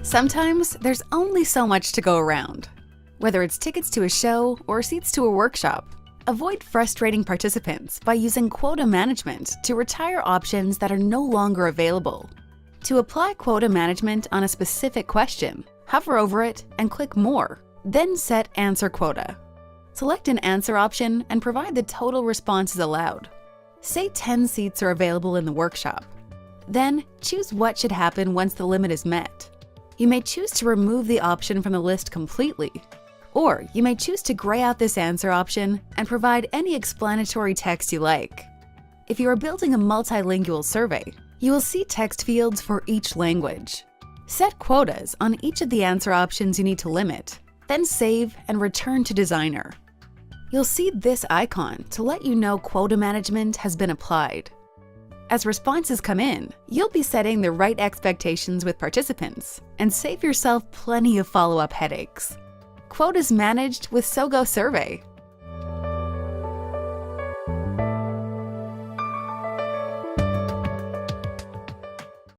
Sometimes there's only so much to go around. Whether it's tickets to a show or seats to a workshop, avoid frustrating participants by using Quota Management to retire options that are no longer available. To apply Quota Management on a specific question, hover over it and click More, then set Answer Quota. Select an answer option and provide the total responses allowed. Say 10 seats are available in the workshop. Then choose what should happen once the limit is met. You may choose to remove the option from the list completely, or you may choose to gray out this answer option and provide any explanatory text you like. If you are building a multilingual survey, you will see text fields for each language. Set quotas on each of the answer options you need to limit, then save and return to Designer. You'll see this icon to let you know Quota Management has been applied. As responses come in, you'll be setting the right expectations with participants and save yourself plenty of follow-up headaches. Quotas managed with SoGoSurvey.